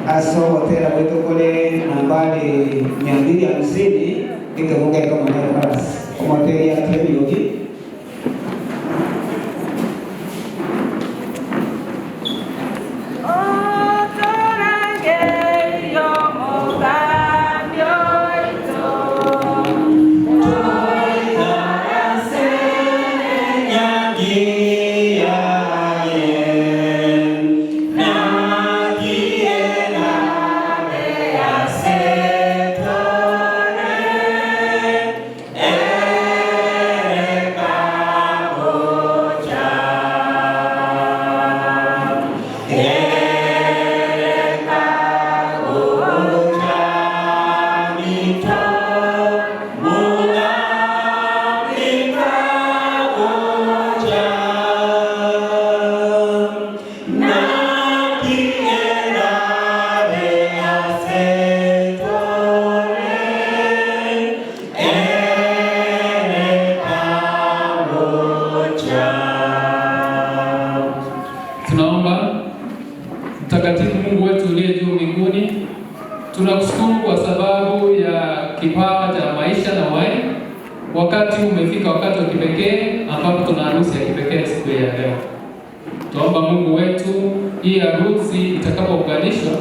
aso tena kwetu kule nambari 250 ikamuga kama ndio kwa hoteli ya Treviyogi. Mtakatifu Mungu wetu uliye juu mbinguni, tunakushukuru kwa sababu ya kipawa cha maisha na uhai. Wakati umefika, wakati wa kipekee ambapo tuna harusi ya kipekee siku ya leo. Tuomba Mungu wetu, hii harusi itakapounganishwa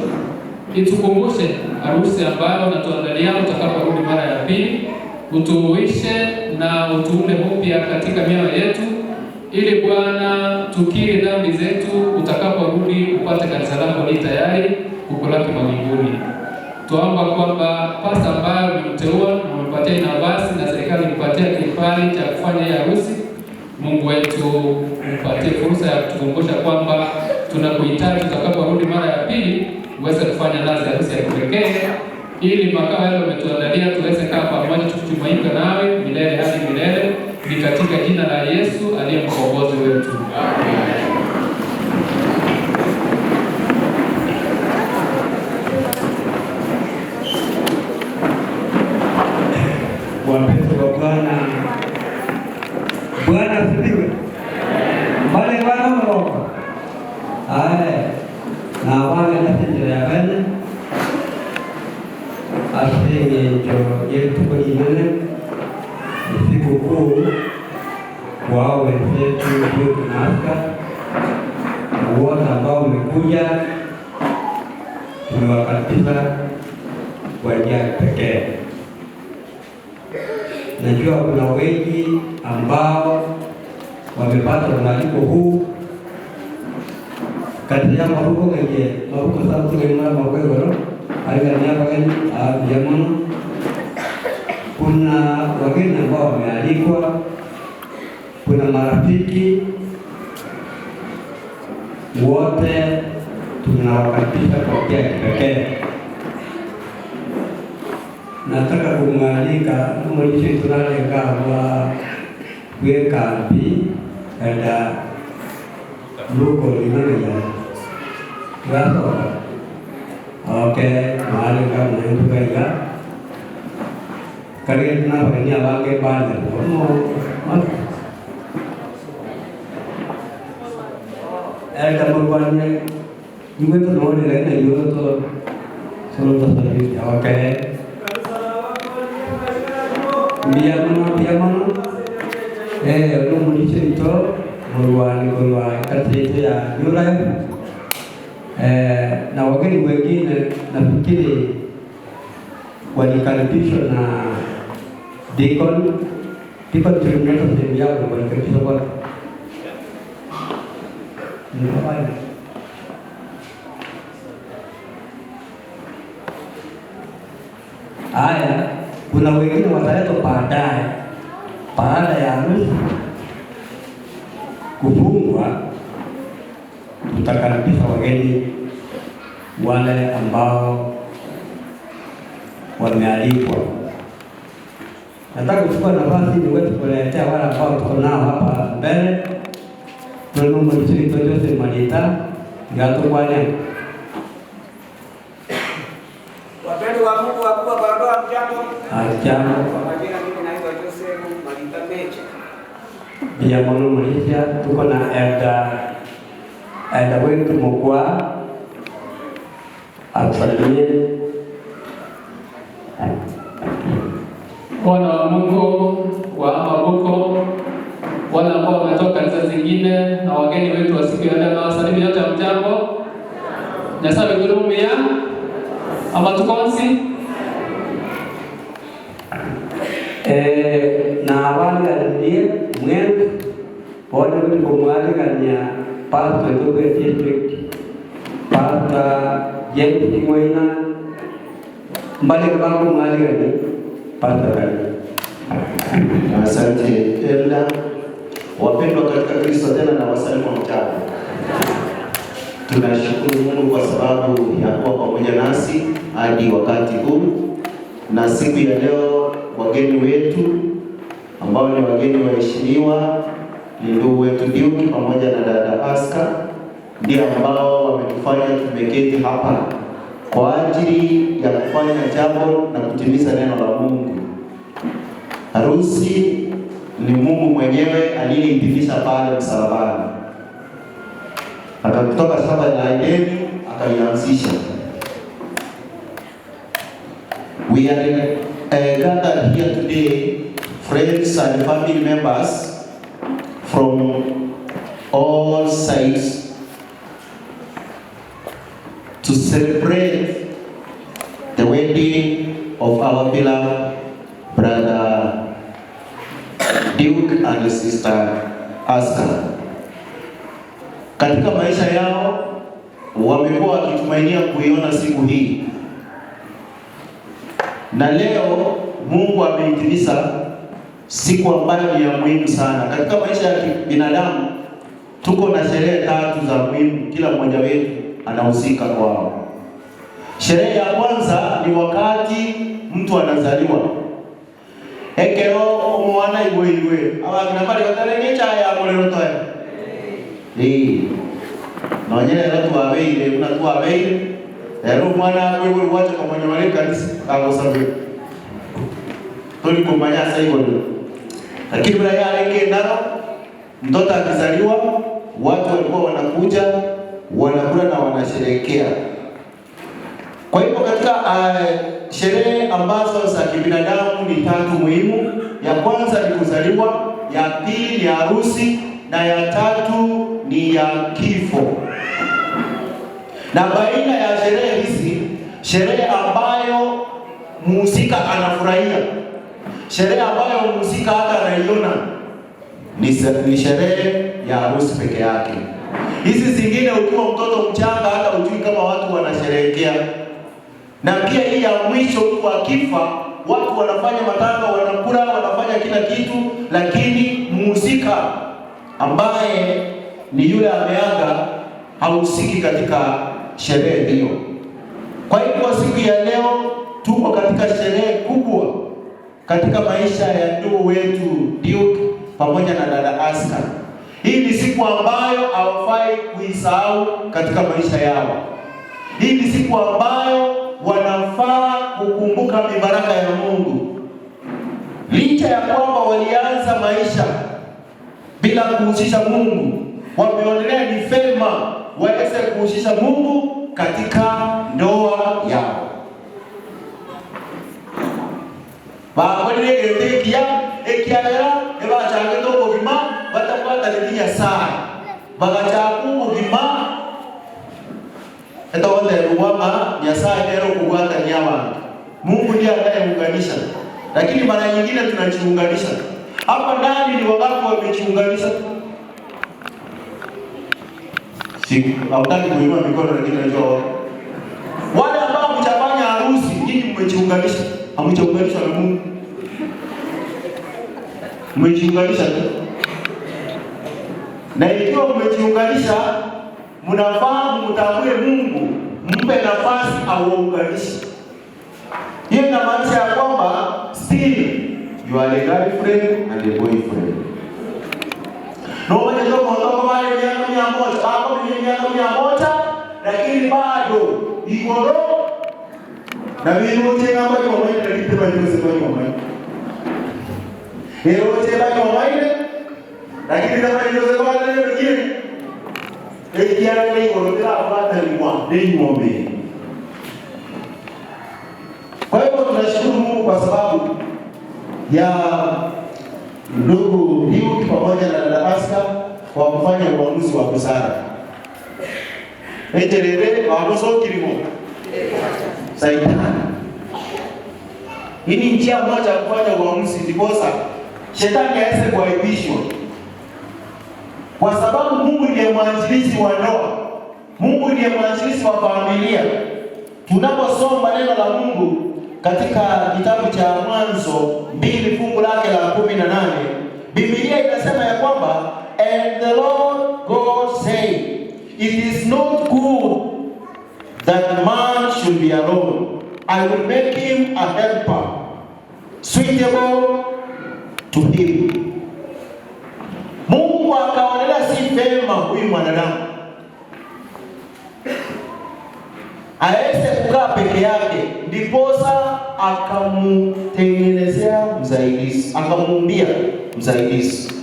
itukumbushe harusi ambayo unatuandalia utakaporudi mara ya pili. Utuhuishe na utuumbe upya katika mioyo yetu, ili Bwana tukiri dhambi zetu, utakaporudi upate kanisa lako li tayari kukulaki mbinguni. Tuomba kwamba pasta ambayo umemteua na umepatia nafasi na serikali impatie kibali cha kufanya hii harusi, Mungu wetu umpatie fursa ya kutukumbusha kwamba tunakuhitaji utakaporudi mara ya pili uweze kufanya nazi harusi ya kipekee, ili makao yale umetuandalia tuweze kaa pamoja tukijumuika nawe milele hadi milele. Ni katika jina la Yesu aliye mkombozi wetu. Amen. Wapendwa wa Bwana, Bwana asifiwe. Wale wanaomba na wale ndio ya bana asije yetu kwa imani siku kuu wao wenzetu tunaaska na wote ambao wamekuja tumewakaribisha kwa njia pekee. Najua kuna wengi ambao wamepata mwaliko huu kati ya maruko kwenye maruko sababu tunaimara mawego jamani, kuna wageni ambao wamealikwa, kuna marafiki, wote tunawakaribisha kwa njia ya kipekee. Nataka kumwalika mwisho tunalenga wa wekambi ada luko limana graso. Okay, mahali kama ndio kaya kalian kenapa ini abang banda ada perempuannya juga tuh mau dilihat juga tuh selalu terjadi. Okay, biar mana belum muncul itu meluai kerja ya nyurai. Na wageni wengine nafikiri walikaribishwa na Deacon tulimleta sehemu yao na walikaribishwa kwa haya. Kuna wengine wataletwa baadaye baada ya harusi kufungwa. Tutakaribisha wageni wale ambao wamealikwa. Nataka kuchukua nafasi niweze kuletea wale ambao tuko nao hapa mbele. Tunaomba mshiriki Joseph Malita ngato bwana. Wapendwa wa Mungu wakubwa barabara mjambo. Jambo. Kwa majina mimi naitwa Joseph Malita Mecha. Pia mwana Malaysia tuko na Elda wetu mkwa Atusalimie. Wana wa Mungu wa Mabuko, wale ambao wametoka kanisa zingine na wageni wetu wa siku ya leo, na wasalimu yote mjambo. Nyasaye gurumia ama tukonsi na wale aliye mwenye wale kumwali kanya pastor to district pastor James Moina mbali kwa kumwali kanya pastor kanya. Asante Elda. Wapendwa katika Kristo, tena na wasalimu mchana. Tunashukuru Mungu kwa sababu ya kuwa pamoja nasi hadi wakati huu, na siku ya leo wageni wetu ambao ni wageni waheshimiwa ni ndugu wetu Duke pamoja na dada Aska, ndio ambao wametufanya tumeketi hapa kwa ajili ya kufanya jambo na kutimiza neno la Mungu. Harusi ni Mungu mwenyewe aliyeidhinisha pale msalabani, akakutoka shamba la Edeni akaianzisha. We are gathered here today, friends and family members from all sides, to celebrate the wedding of our beloved brother Duke and sister Aska. Katika maisha yao wamekuwa wakitumainia kuiona siku hii, na leo Mungu ameitimiza siku ambayo ni ya muhimu sana. Katika maisha ya binadamu tuko na sherehe 3 za muhimu, kila mmoja wetu anahusika kwao. Sherehe ya kwanza ni wakati mtu anazaliwa. Ekero omwana iwe abagina bali batarenge chaya molero toya. Nonyere ratu abeire una tu abeire. Ero mwana wewe wacha kwa mwenye wale kanisa agosabe. Tuli kumanya sasa hiyo. Lakini bila yale naro mtoto akizaliwa watu walikuwa wanakuja wanakula na wanasherehekea. Kwa hivyo katika sherehe ambazo za kibinadamu ni 3 muhimu. Ya kwanza ni kuzaliwa, ya pili ni harusi, na ya 3 ni ya kifo. Na baina ya sherehe hizi, sherehe ambayo mhusika anafurahia, sherehe ambayo mhusika hata anaiona ni sherehe ya harusi peke yake. Hizi zingine ukiwa mtoto mchanga hata hujui kama watu wanasherehekea. Na pia hii ya mwisho mtu akifa, watu wanafanya matanga, wanakula, wanafanya kila kitu, lakini mhusika ambaye ni yule ameaga hahusiki katika sherehe hiyo. Kwa hivyo siku ya leo tuko katika sherehe kubwa katika maisha ya ndugu wetu Duke pamoja na dada Aska. Hii ni siku ambayo hawafai kuisahau katika maisha yao. Hii ni siku ambayo wanafaa kukumbuka mibaraka ya Mungu. Licha ya kwamba walianza maisha bila kuhusisha Mungu, wameonelea ni fema waweze kuhusisha Mungu katika ndoa yao. Bakolile etekia ekiagera ebachage to bogima batakwata linya saa bagachaku bogima eto wale ruwama Nyasaye leo kuwata nyama. Mungu ndiye anayeunganisha. Lakini mara nyingine tunajiunganisha. Hapa ndani ni wangapi wamejiunganisha? Siku hautaki kuinua mikono, lakini unajua wale ambao mtafanya harusi nyinyi mmejiunganisha. Hamjaunganishwa na Mungu. Mmejiunganisha tu. Na ikiwa mmejiunganisha, mnafaa mtambue Mungu, mpe nafasi auunganishe. Hiyo inamaanisha ya kwamba still you are a girlfriend and a boyfriend. No maana ndio mtoto wale miaka 100, hapo ni miaka 100, lakini bado igoro na vile wote kama kwa mmoja na kitu bado sema kwa mmoja. Leo wote bado mmoja, lakini kama ndio sema leo wengine ekiana igoro bila kupata ni ng'ombe. kwa sababu ya ndugu Hugh pamoja na dada Aska kwa kufanya uamuzi wa busara. Eterere wagoso kilimo. Saitani. Hii ni njia moja ya kufanya uamuzi ndiposa shetani aweze kuaibishwa. Kwa sababu Mungu ndiye mwanzilishi wa ndoa. Mungu ndiye mwanzilishi wa familia. Tunaposoma neno la Mungu katika kitabu cha Mwanzo 2 fungu lake la 18, Biblia inasema ya kwamba and the Lord God said, it is not good that man should be alone. I will make him a helper suitable to him. Mungu akaonelea si vema huyu mwanadamu aweze kukaa peke yake, ndiposa akamutengenezea msaidizi, akamuumbia msaidizi.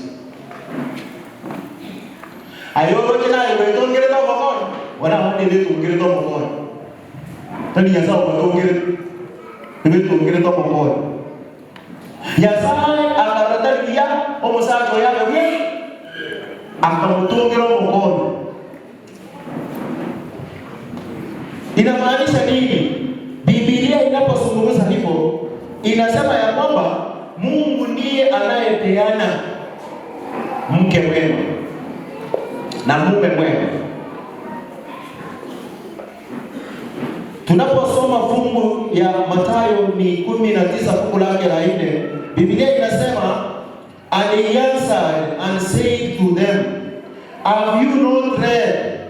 Ayoje na iweto ngire to mokoni, wana hadi ndio ngire to mokoni. Tani ya sawa to ngire. Ndio ngire to mokoni. Ya sawa akatatalia omusacho yake wewe akamutungira mokoni. Inamaanisha nini? Biblia inapozungumza hivyo inasema ya kwamba Mungu ndiye anayepeana mke mwema na mume mwema. Tunaposoma fungu ya Mathayo ni 19 fungu lake la 4, Biblia inasema, and he answered and said to them, have you not read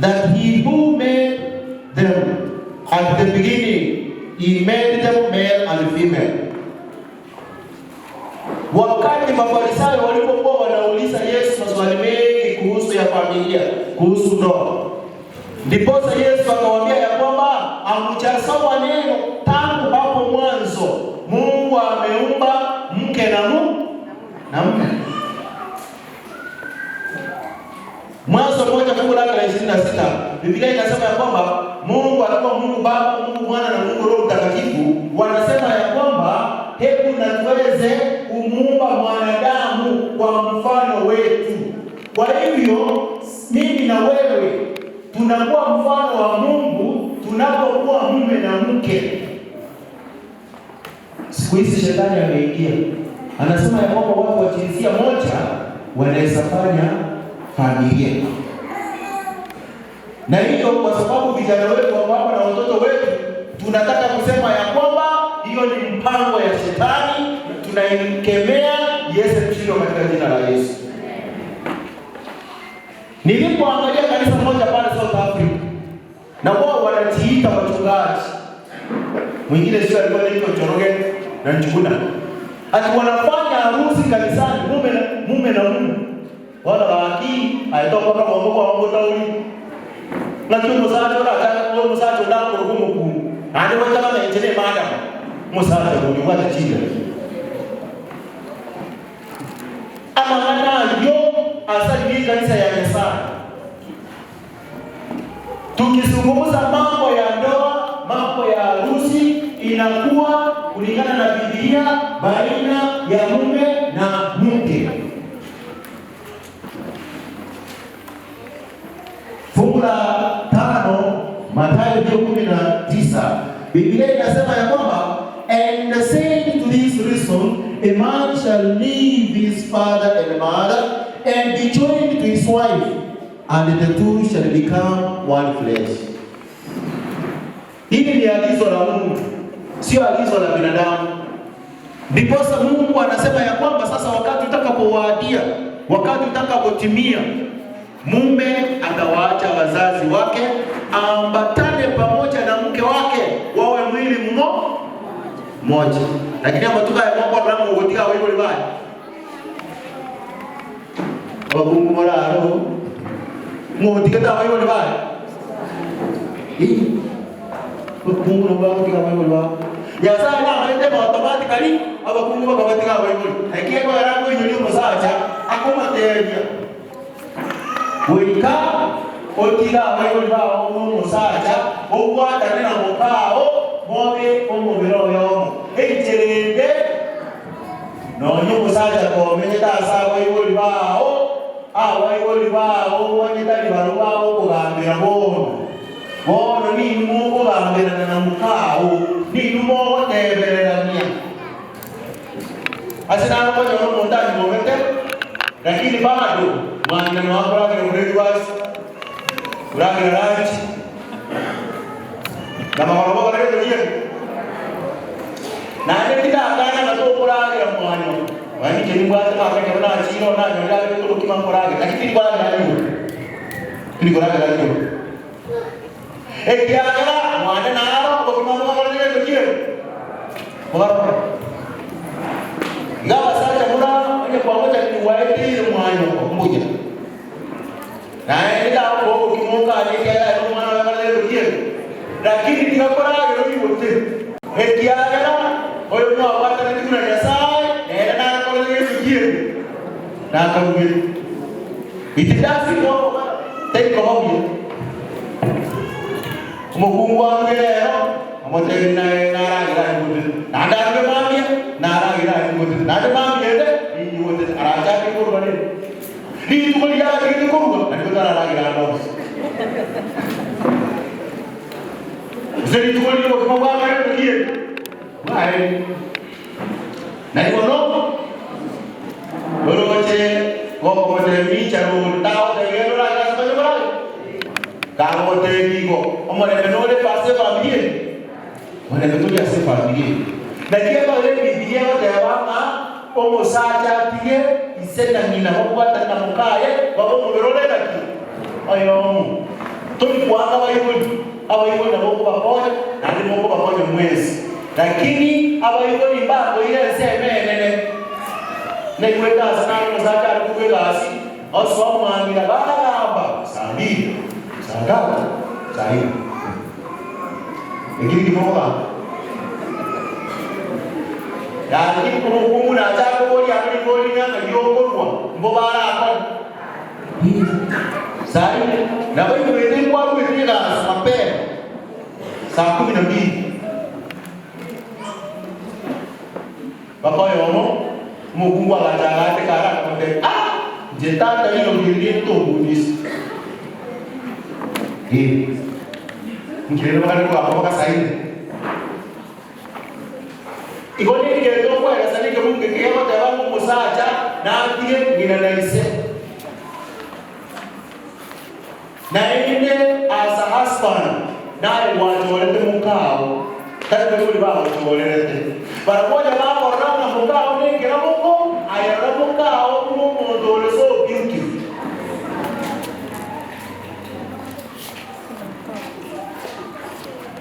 that he who made them at the beginning, he made them male and female? Wakati Mafarisayo walipokuwa wanauliza Yesu maswali mengi kuhusu ya familia, kuhusu ndoa, ndiposa Yesu akawaambia ya kwamba hamjasoma neno tangu hapo mwanzo. Mungu ameumba mke na mume. Mwanzo 1 fungu lake la 26, Biblia inasema ya kwamba Mungu alikuwa Mungu Baba, Mungu Mwana na Mungu Roho Mtakatifu. Wanasema ya kwamba hebu na tuweze kumuumba mwanadamu kwa mfano wetu. Kwa hivyo mimi na wewe tunakuwa mfano wa Mungu tunapokuwa mume na mke. Siku hizi shetani ameingia, anasema ya kwamba watu wa jinsia moja wanaweza fanya familia. Na hiyo kwa sababu vijana wetu wako hapa na watoto wetu, tunataka kusema ya kwamba hiyo ni mpango ya shetani, tunaikemea Yesu kushindwa katika jina la Yesu. Nilipoangalia kanisa moja pale South Africa, na wao wanajiita wachungaji. Mwingine sio alikuwa anaitwa Choroge na Njuguna. Ati wanafanya harusi kanisani mume na mume. Wala waki aitoka kwa Mungu wa Mungu tauli. Na kio musacho na kwa musacho ndako rumu. Ande wacha kama injene madam. Musacho ni wata chini. Ama ngana yo asali kanisa ya Yesu. Tukizungumza mambo ya ndoa, mambo ya harusi, inakuwa kulingana na Biblia baina ya mume na mke. Fungu la 5 Mathayo 19, Biblia inasema ya kwamba, and saying to this reason, a man shall leave his father and mother and be joined to his wife, and the two shall become one flesh. Hili ni agizo la Mungu, sio agizo la binadamu. Ndiposa Mungu anasema ya kwamba sasa wakati utakapowadia, wakati utakapotimia, mume atawaacha wazazi wake, ambatane pamoja na mke wake, wawe mwili mmoja. Lakini hapo tukae mambo ya Mungu katika wewe libaya. Mungu moraro. Mungu katika wewe libaya. Mungu ndio katika wewe libaya. Ya sana maende automatically abakungu katika wewe. Hakia kwa rango yule musacha akoma teria. Wika otira wewe libaya musacha obwata nena mukao mobe omubiro yo. eiterende nonyo musaja ko menyeta sawa igoli bao igoli bao wanyeta libaro bao kugambira bono ni mungu bambira na mukao ni numo tebererania asina ko nyo mondani momete lakini bado mwana wako ni mregiwasi uranga ranchi na mama wale ndio na ndio akana na tokoraga mwana wani kilingwa hata akana na chino na ndio ndio kima koraga lakini kwa ndio kilikoraga ndio ekiagara mwana na hapo kwa mama wale ndio kwa ngawa sasa mwana kwa moja ni wapi mwana mmoja na ndio hapo kimoka aliyekala mwana wale ndio lakini tikakora ndio wote ekiagara oyo mwa wata ni kuna Nyasaye na ko le ndio na ko ngi itidasi ko te ko hobi mo leo amote na ra ndio na ndio mamia na ra ndio na ndio mamia ni wote araja ko bane ni tu ko ya ni ko ko ndio na ra ndio zeri tu ko ni ko kwa ndio Hai, naik bono, bono macam, kau macam ni caru tahu dengan orang yang seperti orang. Kalau macam ni kau, orang yang menolak pasti family, orang yang tu biasa family. Dan dia kalau dia macam apa, orang sahaja dia, isen dan mina, orang buat tanda muka ya, bawa menolak lagi. Ayo, tu buat apa itu nak bawa nanti mau bawa jemues. Lakini abayiboni mbako ile semene ne kwenda sana mzaka kukwela asi oswa mwangira baba sabi sagala sahi ngiri kimoba ya ni kumu na cha ko ya ni ko ni na yo ko mbobara ko sahi na bai kwete kwa kwete la sape saa 12 Bapak yomo mungu akataka kara kote jetata hilo ngilito bunis ngilelo bakari kwa kwa saini igoni ngilelo kwa kasani ke mungu ke yote wangu musacha na tie nginanaise na ine as a husband na wajolete mukao tatu kuli baba wajolete para moja baba rana mukao ni kila mungu ayara mukao mungu ndole so beautiful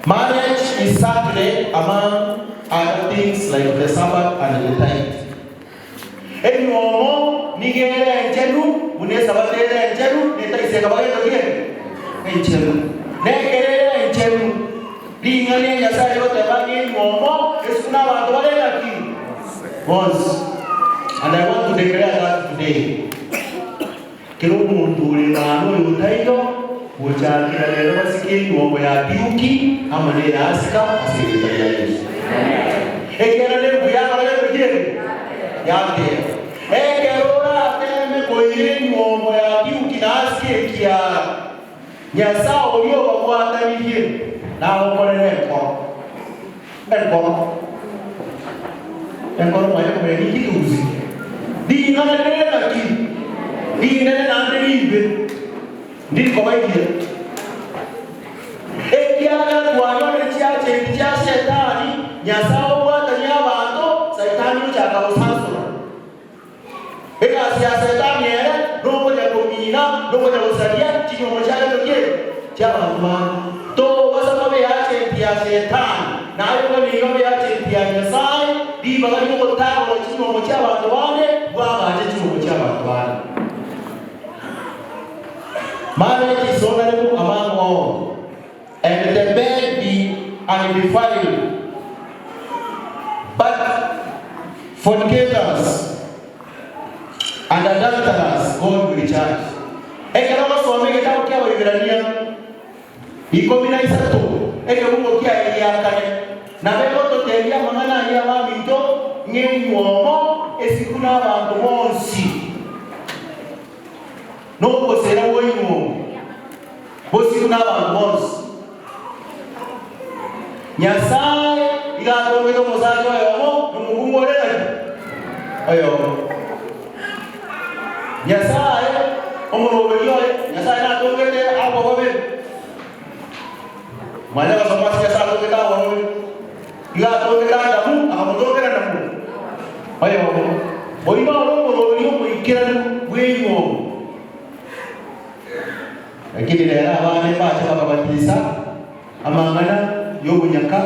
marriage is sacred among other things like the Sabbath and the tithe. Eni omo nigere enjenu une sabatere enjenu neta iseka bae tokie enjenu nekere enjenu dingane Nyasaye yote bangi omo esuna bantu bale laki once. And I want to declare that today kero muntu ule nano yutaito uchakira lero basiki ngombo ya biuki amane ya asika asikita ya Yesu ekera le buyana le bujere yake ekerora teme koire ngombo ya biuki na asike kia nyasa oyo bakwata niye na okorere ko Engkau banyak kembali kita usi. Di mana ada lagi? Di mana ada ribu? Di kawai dia. Dia ada tuanya dia dia setan. Nyasa buat tanya bantu setan itu jaga usaha. Sia setan ni, rumpu jaga mina, rumpu jaga usaha cuma macam tu Jangan tuan. Tu pasal kami dia setan. Nah, kami dia Nyasaye. Di bagani mo tawo wa chimo mo cha bantu bane baba aje chimo mo cha bantu bane. Marriage is honorable among all, and the bed be undefiled. But fornicators and adulterers God will judge. Ekero basome kitabu kya Waebrania 13 eke Mungu kia yakane na bego tote teria mangana ya mito ngeni womo esikuna abantu bonsi no kosera woyimo bosikuna abantu bonsi Nyasaye igatomero musacho yomo numugumorera ayo Nyasaye omurobelio Nyasaye na tongete abo bobe Mala samasi Nyasaye tongeta wono iga tongeta ndamu akamutongera ndamu ayo oima omurobelio muikira weyo lakini leo abane bacha babatisa amangana yobunyaka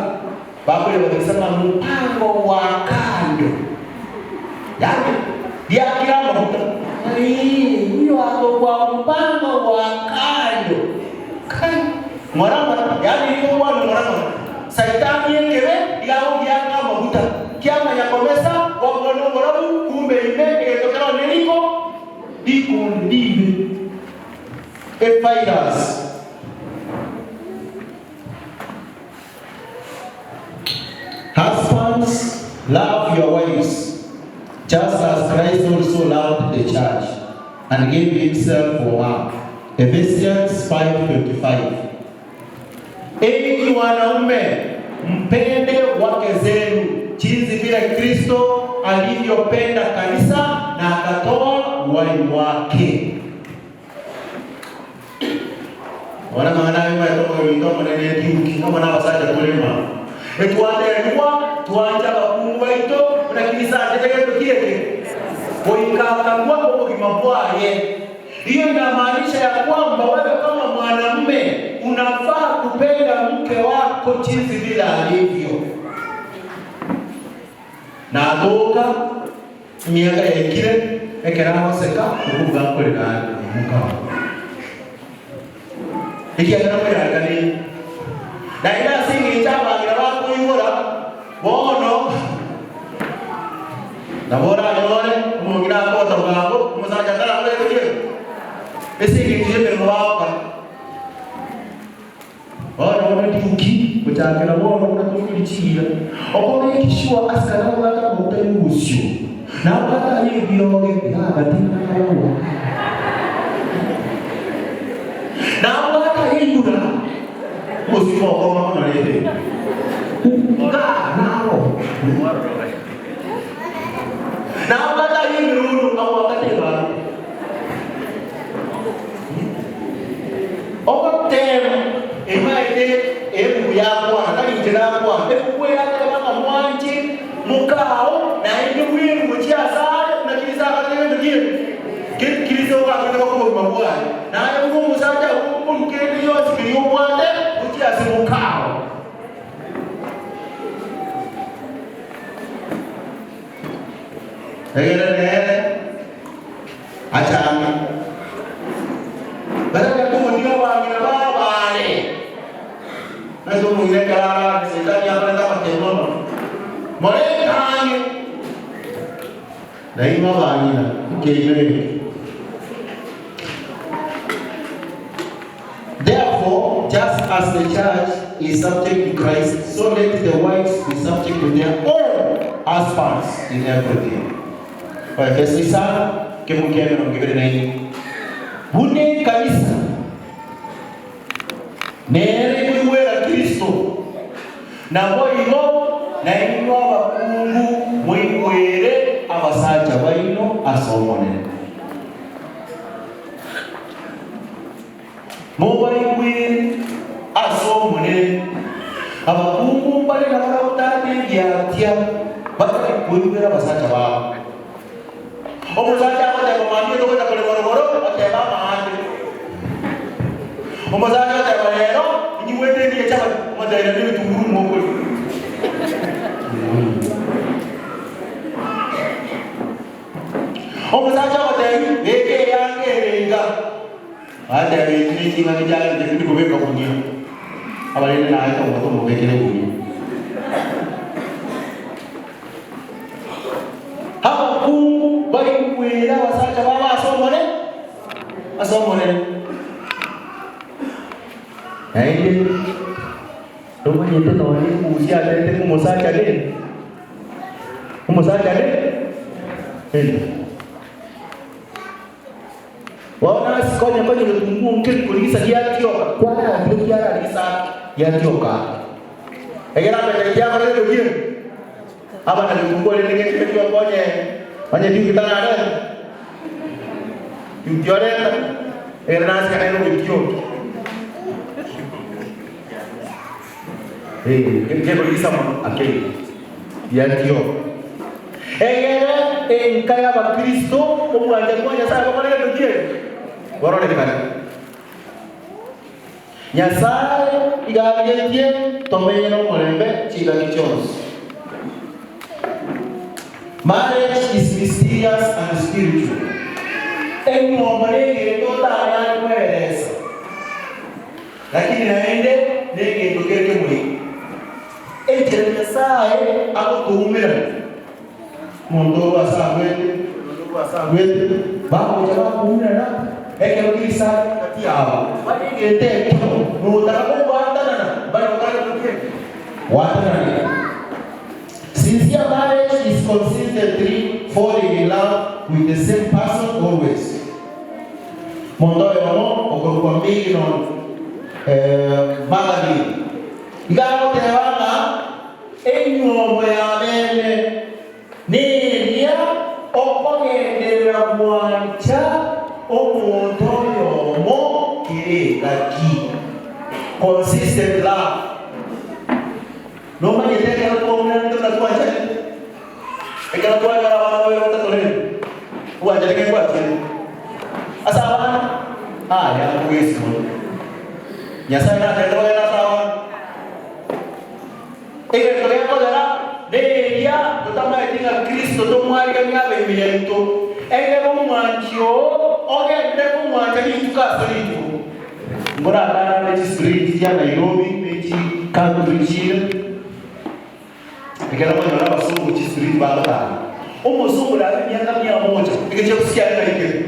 bakole bakisema mpango wa kando yani diakira mafuta hiyo hapo kwa mpango wa kando kai mwarama yani hiyo kwa mwarama saitani yenyewe yao diaka mafuta kiama ya komesa kwa mwana mwarama kumbe ime ikatokana niliko ndibe fighters Husbands, love your wives, just as Christ also loved the church and gave himself for her. Ephesians 5:25. Enyi wanaume, mpende wake zenu jinsi vile Kristo alivyopenda kanisa na akatoa uhai wake. Wana maana yema yatoka wito manene kiuki kama na wasaja kulema. Etuandelwa tuanja bakungu baito lakini saa teteke kieke. Boikakangwa kwa kimabwaye. Hiyo inamaanisha ya kwamba wewe kama mwanamume unafaa kupenda mke wako jinsi vile alivyo. Na atoka miaka ekire ekera seka kuvuga kule na mukao. Ikiagana mwera kani na ina singi chama ngira kuibora bono na bora nore mungira ko togago musaja kala kule kuje esingi tije mwa bono ndiuki kutakira bono kuna kulichira okome kishwa askara waka mutayusyo na waka yibyoge yabatina kawo na waka yibura musimo koma na yeye nao na waka yiburu au wakateba okotem emaite ebu yakwa na itira kwa ebu yakwa kama mwanje mukao na indi wiru muchiasa na kilisa akatebe ndiye kilizo kwa kwa mabwa na ayo musaja umkeni yote kiliyo mwande muchiasa mukao egere achana baraka kwa ndio wangira babale nazo mwile kala sitani apenda matendo morekani daima bangira keimere. Therefore, just as the church is subject to Christ, so let the wives be subject to their own husbands in everything. Kwa Efeso sana kemukeme ngibere na hii bune kanisa nere kuiwera Kristo na boigo na inwa bakungu mwiwere abasaja baino asomone mobaiwere asomone abakungu bale na bautati yatia bakati kuiwera abasaja babo omusaja akote komandi tokoza kole morogoro ateba mahandi omusaja ateba lero nyiwete ndiye chaba madaira ni tunguru mokoli omusaja ateba eke yange renga ate ni tinga kijana ndi kubeka kunya abalene na aita ngoto mobekele kunya hakungu bari kwera wasacha baba asomone aide Ndio nyete no ni kuusia tete kumosacha nini? Kumosacha nini? Waona sikonya kwenye Mungu mkeni kulisa kiatioka. Kwa nini kiara alisa kiatioka? Egera mbele ya wale ndio. Aba na Mungu ile ngeke kiwa kwenye ndio kitana ndio. Yujore ernas kana ndio kio. Kaya kulisa akili. Kiatio. Egera kaya ba Kristo kumwanja kwa sasa kwa nini ndio? Warone kana. Nyasaye igagetie tomeyeno molembe chiga kichos. Marriage is mysterious and spiritual. Eno mwanege tota yana kueleza. Lakini naende nege tokeke mwe. Ejere Nyasaye akutumira. Mondo wasangwe. Bako jaba kumira. Eke ukisa kati yao. Wani gete nuta ko watana bali wakati kuke. Watana. Sincere marriage is consistently falling in love with the same person always. Mondo yomo okoruwa mingi no magani. Ngao tewanga enyo ya mene niya okongendera mwancha omondoyo mo kire laki. Consistent love. No man yet can come and do that one. I can go around the toilet. What did I get? What? Asawan? Ya, wasteful. Yasana, the lawyer Asawan. Take a toilet, they are to come I think a Christo to marry a Yavimento. And a woman, or get the woman to Castle. Murata is great, Nairobi, country children. Nikana kwa nana basungu chisiri baba. Umusungu la miaka 100. Nikija kusikia hike.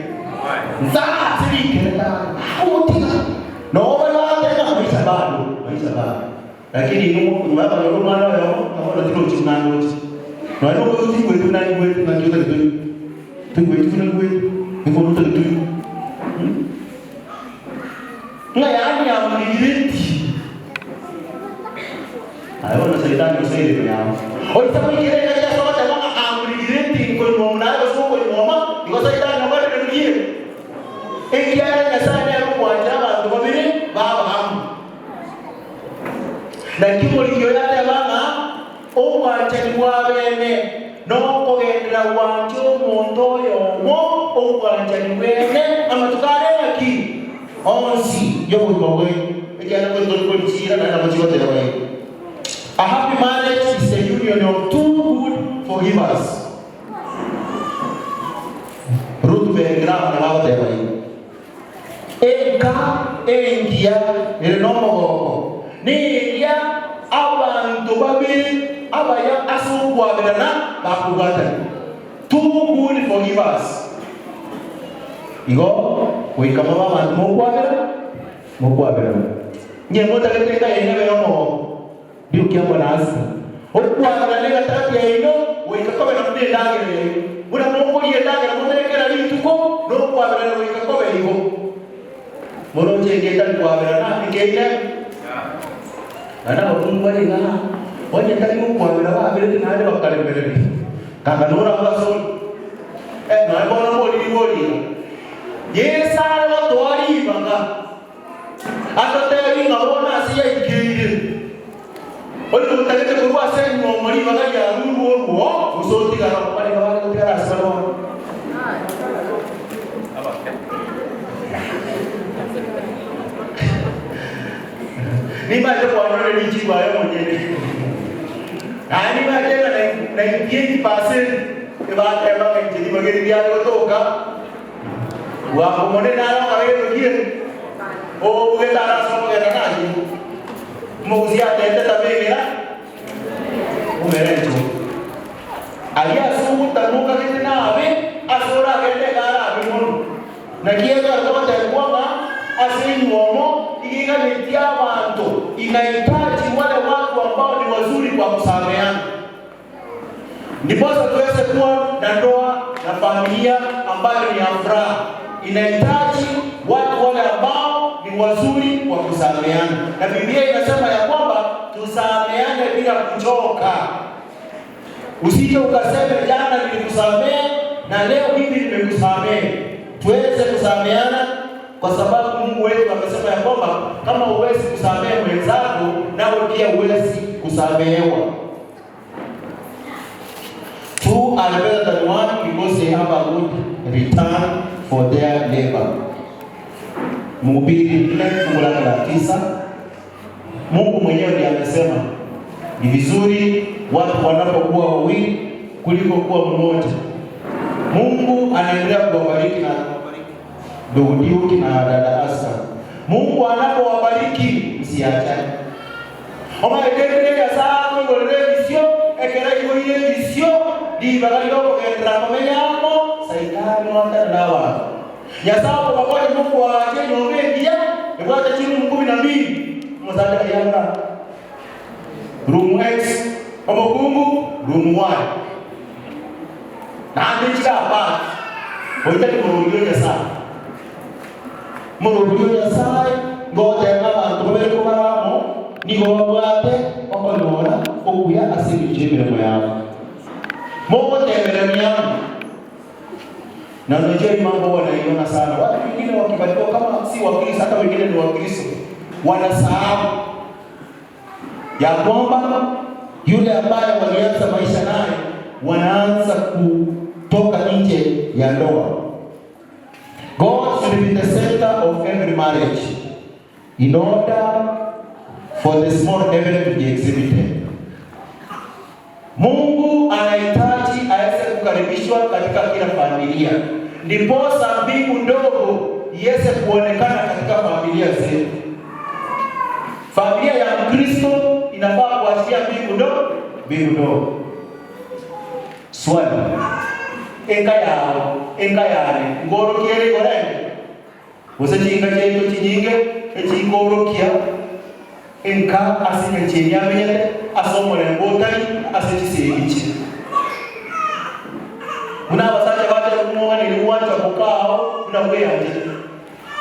Nzaa sirike na. Umutika. No wala tena maisha bado. Lakini numu baba yoro mwana yao naona tilo chinango chi. Na ndio kwa uti kwetu na kwetu na kile kitu. Kwetu na kwetu. Niko mtu kitu. Na yani ya mliriti. Ayo na saitan ko sai de yao. Oi sabi kire na ya so ta ma amrigirenti ko mo na ko so ko mo ma ko saitan na ba de kiye. E kiya na sa ne ko wa jama ko mire ba ham. Na kimori yo ya ta ma o wa chen wa bene no ko ge na wa jo mo ndo yo mo o wa chen bene amatukare aki. Onsi yo ko we. E kiya na ko to chira na mo chiwa de wa. A happy marriage is a union of two good forgivers. Ruth Begram na wao dewa hii. Engia ilinomo ni ya abantu babiri abaya asubwa bedana bakugata. Two good forgivers. Igo wikama mama mokwa bedana. Nyemo taketeka yenyewe yomo. Dio kiambo na asa. Okwa analega tatu ya ino, wikakobe na mde ndage. Una mongoli ndage na mongoli na lituko, no kwa bela wikakobe hivo. Moroje ngeta kwa bela na ngeta. Ana mungu wali ngana. Wanye tani kwa bela ba bela na hade wakale bela. Kaka nora kwa so. Na bona moli. Yesa lo toari banga. Atateri ngabona asiya ikiri. Oli tutakete kurwa senyo mali bagaja ruwo wo usoti kana pale bagaja kutara salo. Ni maje kwa nore ni jiwa yo mwenyewe. Ani maje na 90% ibada ya baba nje magari dia kutoka. Wa kumone nalo kale ngie. O ugetara somo ya nani. Muzia tete tabegera umerecho alia sumu tanuka kete nawe asora kete gara bimono na kiega zote kwamba asili muomo ikiga nitia bantu inahitaji wale kwa kusameheana. Ndiposa tuweze kuwa na ndoa na familia ambayo ni ya furaha. Inahitaji watu wale ambao ni wazuri kwa kusameheana. Na Biblia inasema ya kwamba tusameheane bila kuchoka. Usije ukaseme jana nilikusamehe na leo hivi nimekusamehe. Tuweze kusameheana kwa sababu Mungu wetu amesema ya kwamba kama huwezi kusamehe mwenzako, nawe pia huwezi kusamehewa. Two are better than one because they have a good return for their labor. Mhubiri 4:9. Mungu mwenyewe ndiye amesema ni vizuri watu wanapokuwa wawili kuliko kuwa mmoja. Mungu anaendelea kuwabariki na ndugu Diuki na dada Asa. Mungu anapowabariki msiachane. Oma ekele ya saa ngolele visio ekele ile visio di bagalio endra pamenyamo saikani wanda dawa. Ya saa kwa kwa Mungu wa jengo media ebwata chini 12 mzada yanga. Room X omokungu room 1. Na ndicha hapa. Wote ni ya saa. Murubio ya sai ngote abantu babere kubaramo nigo babwate okolora okuya asiri jemere moyabo mogo temerania na ndio mambo wanaiona sana. Watu wengine wakibadilika kama si Wakristo, hata wengine ni Wakristo, wanasahau ya kwamba yule ambaye walianza maisha naye wanaanza kutoka nje ya ndoa. God should be the center of every marriage in order for the small heaven to be exhibited. Mungu anahitaji aweze kukaribishwa katika kila familia. Ndiposa mbingu ndogo iweze kuonekana katika familia zetu. Familia ya Mkristo inafaa kuashiria mbingu ndogo. Swali. Enka yane ngoro kiere gore usajinga jeito chinyinge echingoro kia enka asinga chenya mene asomore ngotari asechisirichi una wasacha wate kumona ni uwanja mukao una kuyanje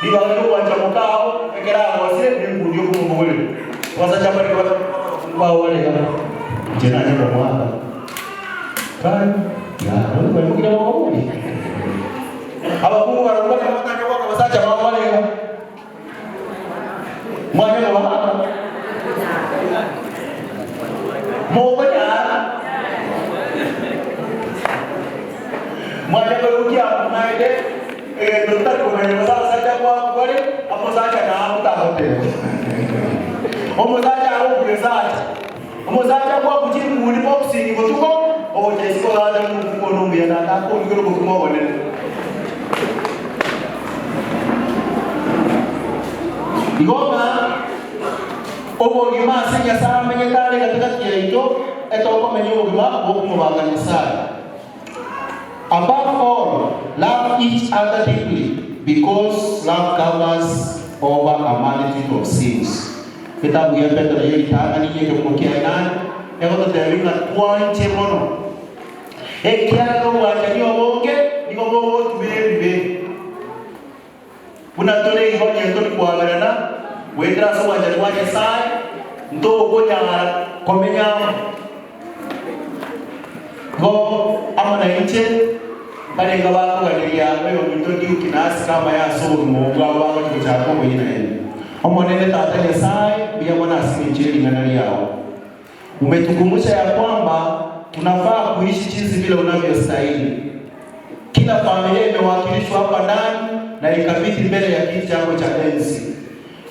diba ni uwanja mukao ekera wasire ni ngudio kumongole wasacha bali kwa wale kama jena ni mwaka kan ya wewe mkira wao ni abakungu wanakuwa kama kwa wasacha wale mwana wa moja mwana berukia naide doktor kumenya wasacha kwa kwale hapo sacha na hapo tahote omozacha au kuzacha omozacha kwa kujibu ni boxing kutuko oje siko hata mko numbia na hapo ngiro kumo wale igoma obo gima senya sana menyetale katika kiaito etoko menyo gima obo mwaganisana. Above all, love each other deeply because love covers over a multitude of sins. Kitabu ya Petro hiyo itaka ni yeye kumkia nani eko tayari na tuanche mono ekiano wachani wabonge niko bobo tubebe unatole hiyo nyendo kwa barana wendra so wachani waje sai ndo gonya komenya go amana inche bale ngabako gadiria wewe mtoki ukinasi kama ya so mungu wao kichako mwenyewe omonene tata ya sai bia mwana asinjeli ndani yao. Umetukumbusha ya kwamba tunafaa kuishi jinsi vile unavyostahili. Kila familia imewakilishwa hapa ndani na ikabidhi mbele ya kiti chako cha enzi.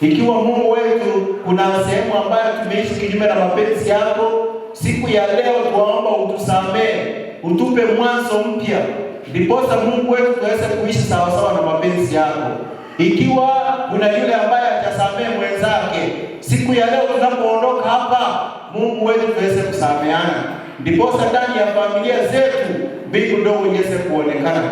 Ikiwa Mungu wetu kuna sehemu ambayo tumeishi kinyume na mapenzi yako, siku ya leo tuomba utusamehe, utupe mwanzo mpya. Ndiposa Mungu wetu tuweze kuishi sawa sawa na mapenzi yako. Ikiwa kuna yule ambaye hajasamehe mwenzake, siku ya leo tunapoondoka hapa, Mungu wetu tuweze kusameheana. Ndiposa ndani ya familia zetu mbingu ndogo iweze kuonekana.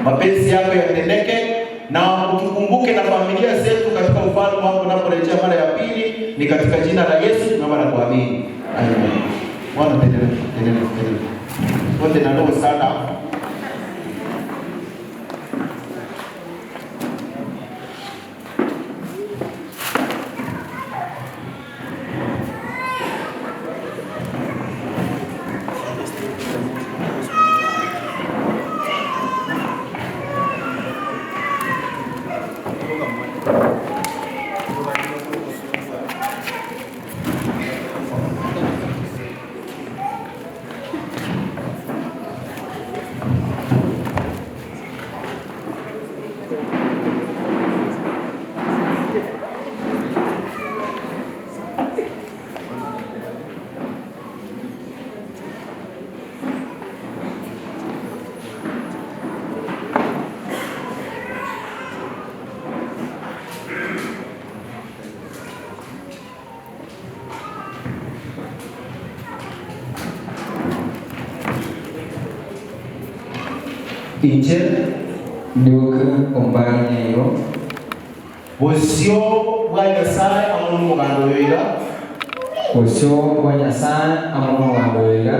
Mapenzi yako yatendeke na utukumbuke na familia zetu katika ufalme wako unaporejea mara ya pili. Ni katika jina la Yesu tunaomba na kuamini. Amen. One minute. What did I know? Stand up. Injil duka umbanya yo Bosio bwa Nyasaye amono mugando yoira. Bosio bwa Nyasaye amono mugando yoira.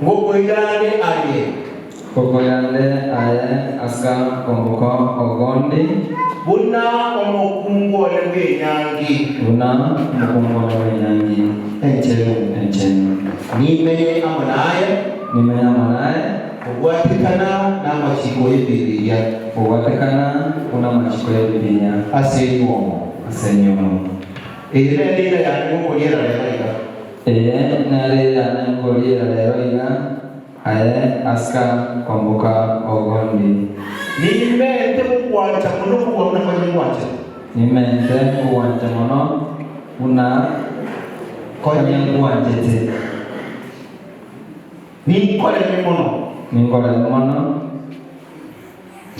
Ngokoirane aye. Kokoyande aye aska kombuko ogondi. Buna omokungo lebe nyangi. Buna mukungo lebe nyangi. Enchenu. Nime amanaye. Uwatikana na machiko y'Bibiliya. Kuna machiko y'Bibiliya. Asenyomo. Erera yani ngoliera lero. Nalera ngoliera lero aye aska kombuka ogondi. Nimente kuwacha muno kuwamna kuwacha. Nimente kuwacha muno una konya kuwachete. Nikole mono.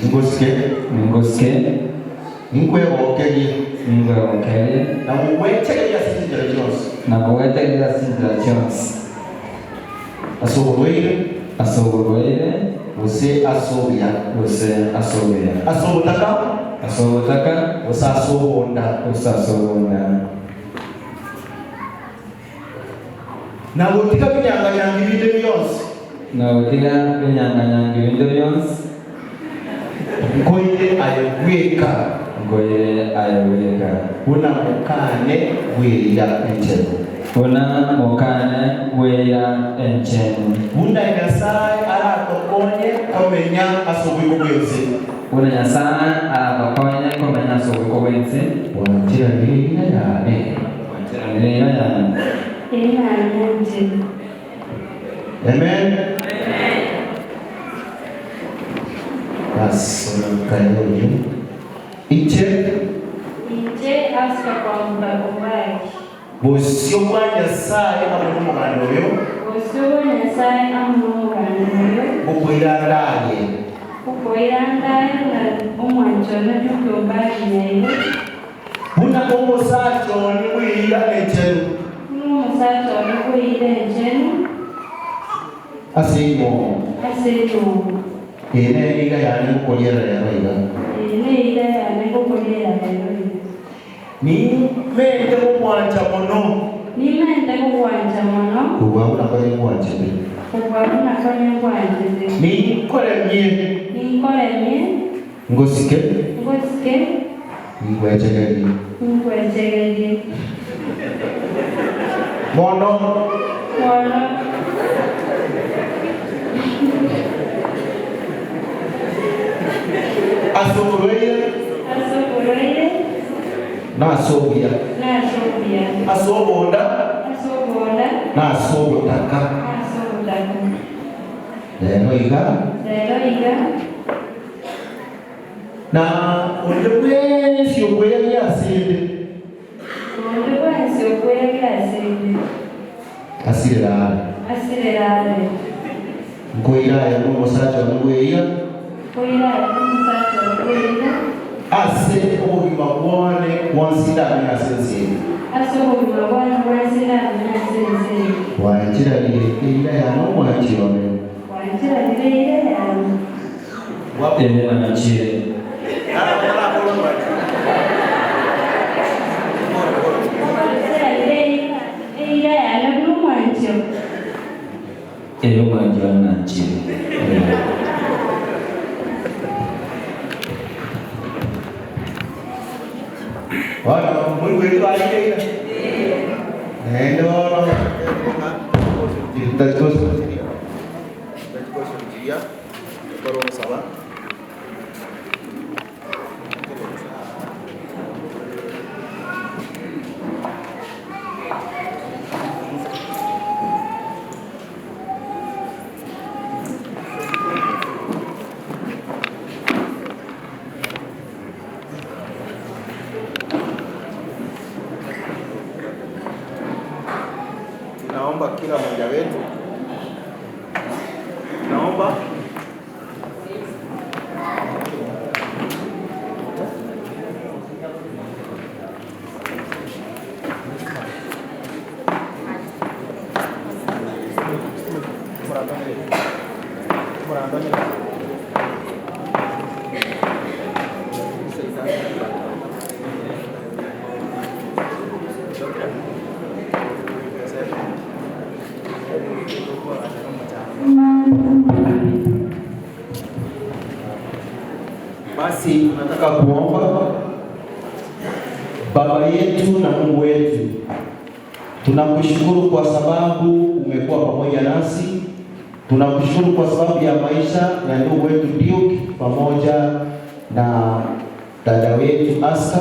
Ngoske. Nkwe okeye. Na uwetegeya Sinjira Jones. Asoboire. Use asobia. Asobotaka. Usasobonda. Na utika binyanga ibinde byose. Ngoire ayeweka. Una mokane weya enchenu. Una Nyasaye arakokonye komenya asubiko bwense. Wanjira nina yane. Amen. Kayoyo. Inje aska kwa mbakumbai. Bosio bwa Nyasaye amono mugando yo. Ukoirandaye na omwanjona tukombali nayo. Buna omusacho ni kwira enchenu. Asimo. Ine ida yani koliera lero. Ni mente kuwanja mono. Kuwabuna kwenye kuwanja. Ni kole Ngosike. Ngwechegeje. Mono. Asoboire. Nasobia. Asobonda. Nasobotaka. Lero iga. Na ondewe siokweya yasinde. Asirelale. Ngoira ya musacha ngweya. Ase obugima bwane wansida asense. Wanjira ile ya no wanjirone. Wape anachire. Eyo mwanjana nchini. Wana Mungu wetu aliyeina. Ndio. Tutachukua Baru salah. Naomba kila mmoja wetu, naomba basi nataka kuomba. Baba yetu na Mungu wetu, tunakushukuru kwa sababu umekuwa pamoja nasi. Tunakushukuru kwa sababu ya maisha ya ndugu wetu Duke pamoja na dada wetu Aska.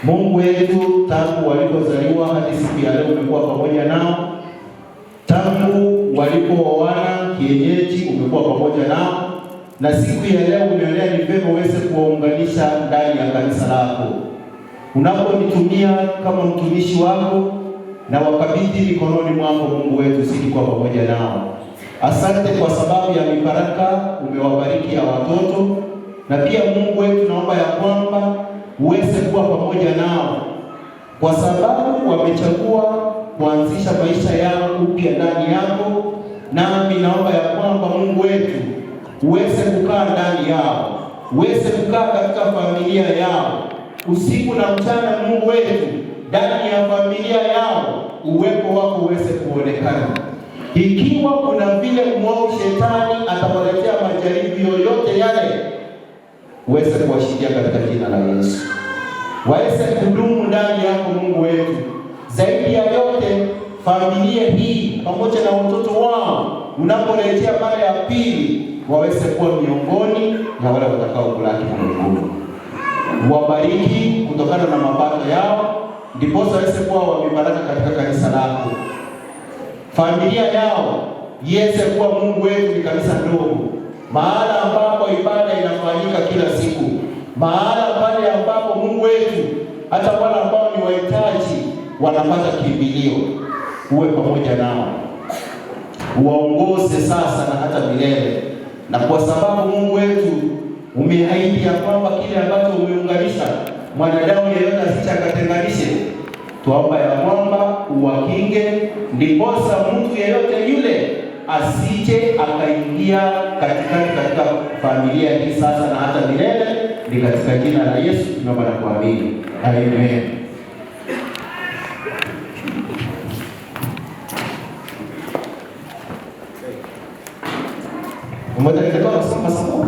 Mungu wetu, tangu walipozaliwa hadi siku ya leo umekuwa pamoja nao. Tangu walipooana kienyeji umekuwa pamoja nao. Na siku ya leo umeonea ni vyema uweze kuwaunganisha ndani ya kanisa lako. Unaponitumia kama mtumishi wako na wakabidhi mikononi mwako, Mungu wetu, zidi kuwa pamoja nao. Asante kwa sababu ya mibaraka umewabariki ya watoto, na pia Mungu wetu naomba ya kwamba uweze kuwa pamoja nao, kwa sababu wamechagua kuanzisha maisha yao upya ndani yako. Nami naomba ya kwamba Mungu wetu uweze kukaa ndani yao, uweze kukaa katika familia yao usiku na mchana. Mungu wetu, ndani ya familia yao uwepo wako uweze kuonekana. Ikiwa kuna vile mwovu shetani atawaletea majaribu yoyote yale, uweze kuwashindia katika jina la Yesu. Waweze kudumu ndani yako Mungu wetu. Zaidi ya yote, familia hii pamoja na watoto wao unaporejea mara ya pili, waweze kuwa miongoni na wale watakao kulaki Mungu. Wabariki kutokana na mapato yao, ndipo waweze kuwa wamebaraka katika kanisa lako. Familia yao iweze kuwa Mungu wetu ni kanisa ndogo, mahala ambapo ibada inafanyika kila siku, mahala pale ambapo Mungu wetu hata wale ambao ni wahitaji wanapata kimbilio. Uwe pamoja nao, uwaongoze sasa na hata milele. Na kwa sababu Mungu wetu umeahidi ya kwamba kile ambacho umeunganisha mwanadamu yeyote asikatenganishe, tuomba ya kwamba uwakinge, ndiposa mtu yeyote yule asije akaingia katika familia hii sasa na hata milele. Ni katika jina la Yesu tunaomba na kuamini. Amen. Umoja wetu tunasoma somo.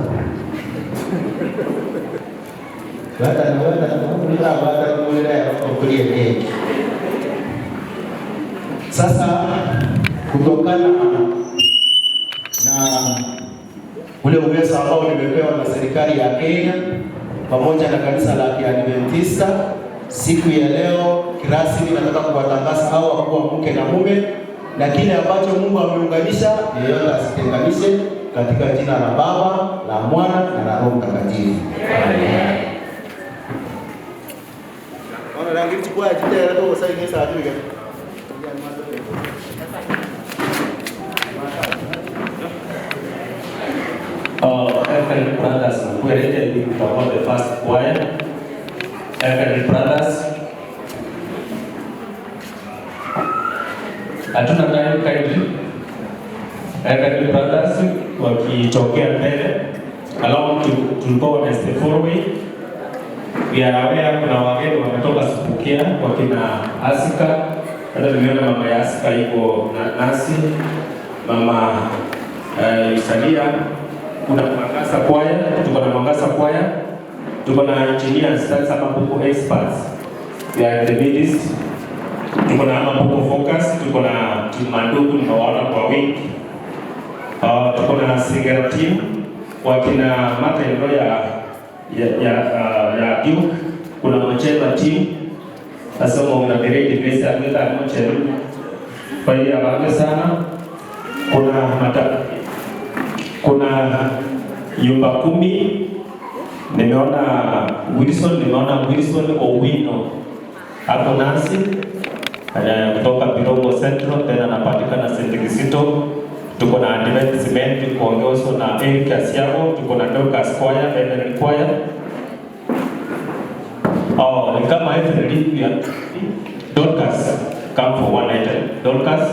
Baada ya kuendelea kukulia mengi. Sasa kutokana na ule uwezo ambao nimepewa na serikali ya Kenya pamoja na kanisa la Kiadventista, siku ya leo kirasmi nataka kuwatangaza hawa kuwa mke na mume, na kile ambacho Mungu ameunganisha yeyote asitenganishe, katika jina la Baba, la Mwana na la Roho Mtakatifu. Amen. Ona rangi chukua jitera to sasa ni saa hivi. Elfrid Brothers, we are ready to perform the first choir. Elfrid Brothers. Hatuna nayo kindly. Elfrid Brothers wakitokea mbele along to go on the four-way. We are aware kuna wageni wametoka Subukia wakina Asika. Hata nimeona mama ya Asika yuko nasi. Mama Isalia, kuna Mwangaza Kwaya, tuko na Mwangaza Kwaya, tuko na engineers, sasa Mabuko experts, we are the midst. Tuko na Mabuko focus, tuko na Mandugu tunawaona kwa wingi. Tuko na singer team wakina matendo ya Duke, kuna Macheba team sasa mwana direct pesa kwa Macheba kwa hiyo abanga sana. Kuna nyumba 10 nimeona Wilson Owino hapo Nancy kutoka Birongo Central, tena anapatikana St. Kisito. Tuko na advertisement kuongozwa na Eric Asiago, tuko na Dorcas Kwaya, Evelyn Kwaya. Ni kama Evelyn pia Dorcas come for one item. Dorcas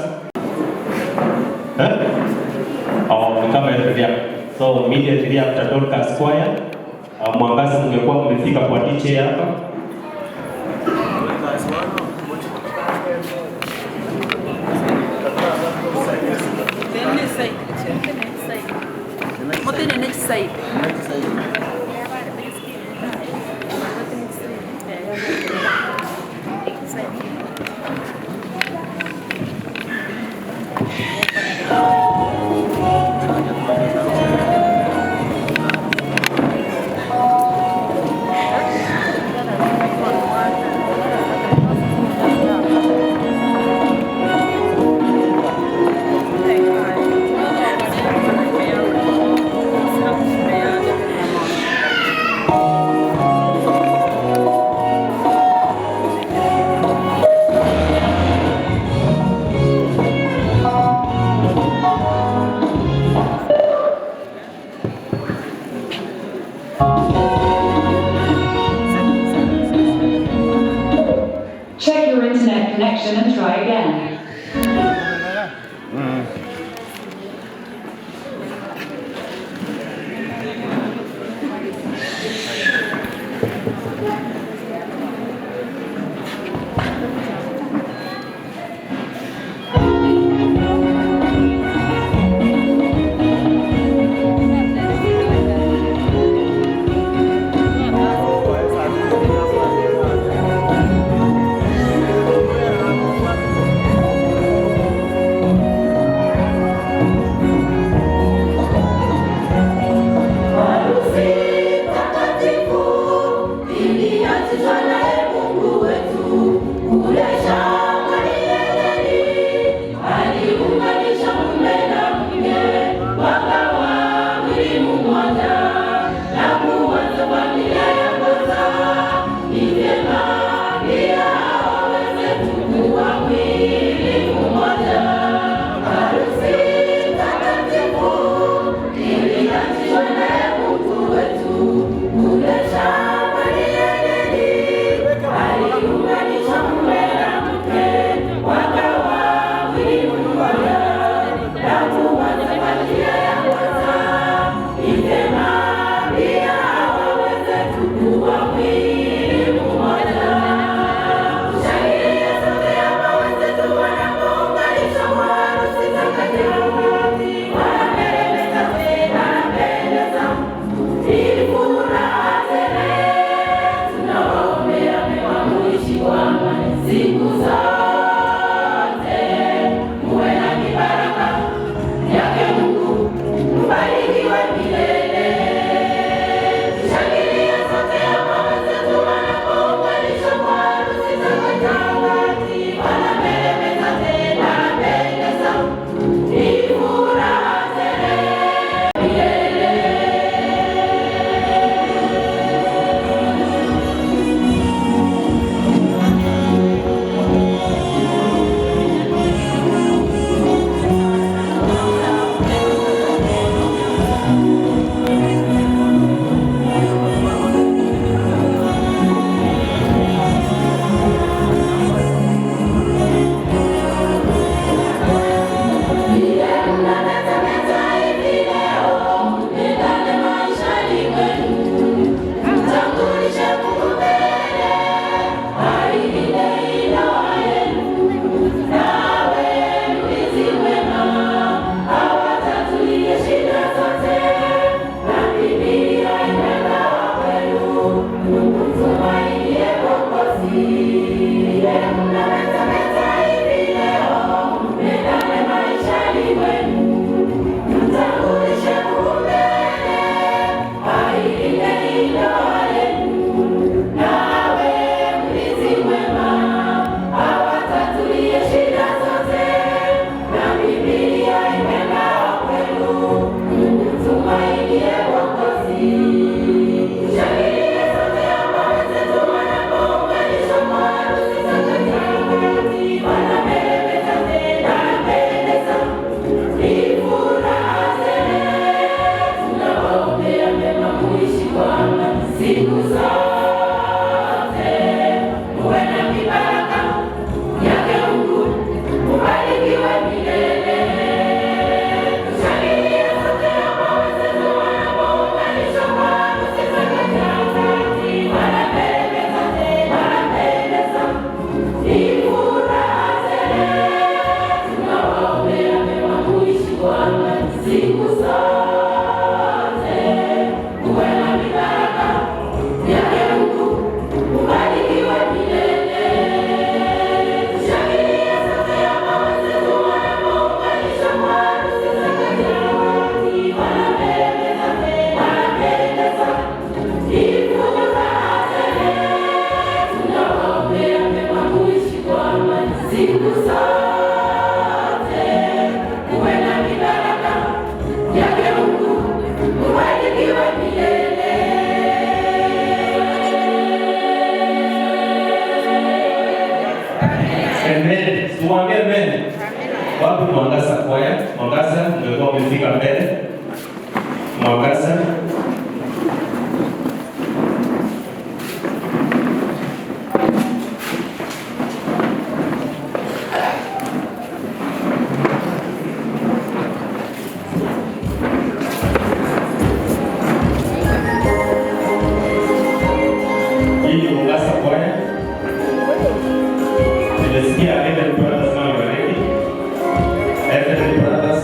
ni kama Evelyn. So immediately after Dorcas Kwaya, Mwangaza mngekuwa mmefika kwa DJ hapa. Next side. Check your internet connection and try again. Amen. Tuambie amen. Wapi Mwangaza kwaya? Mwangaza mngekuwa umefika mbele. Mwangaza. Hii ni Mwangaza kwaya. Nimesikia Evan Brothers now you are ready. Evan Brothers.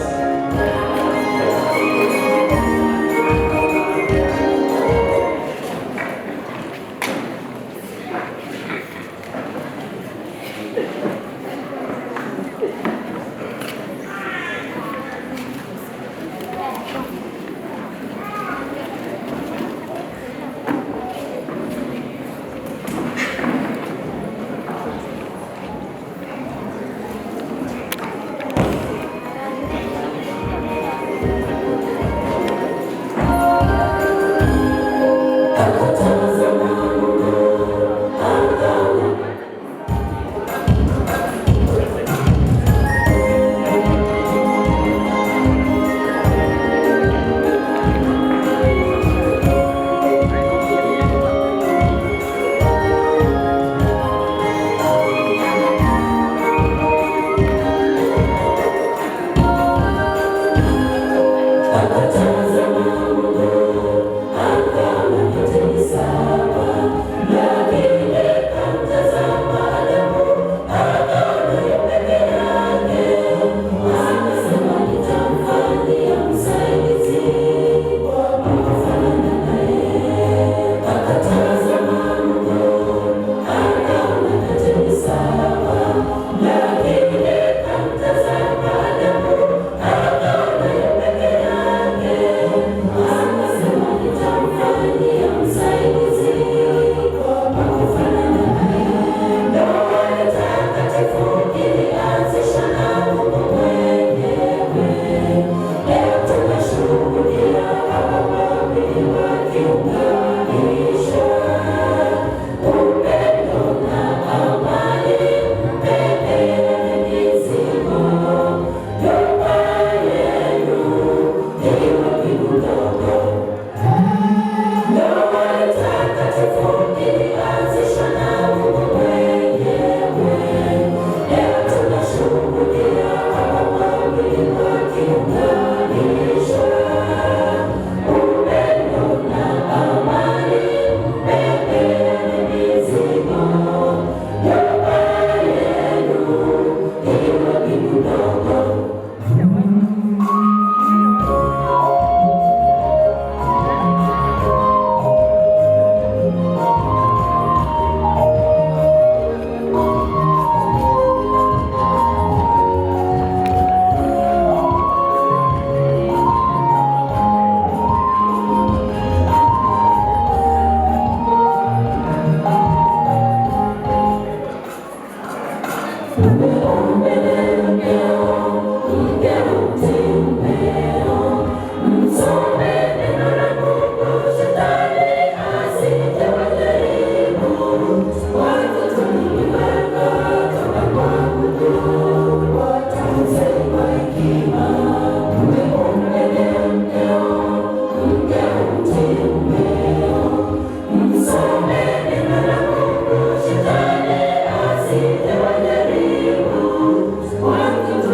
One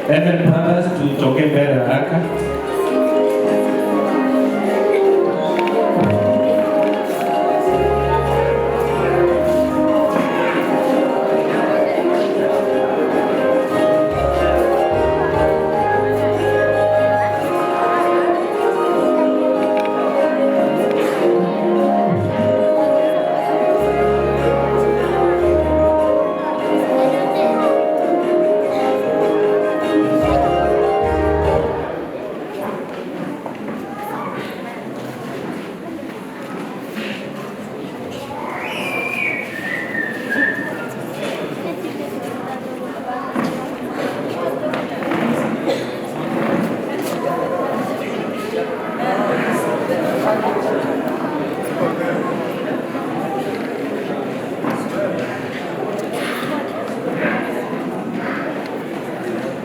Brothers tutoke mbele haraka.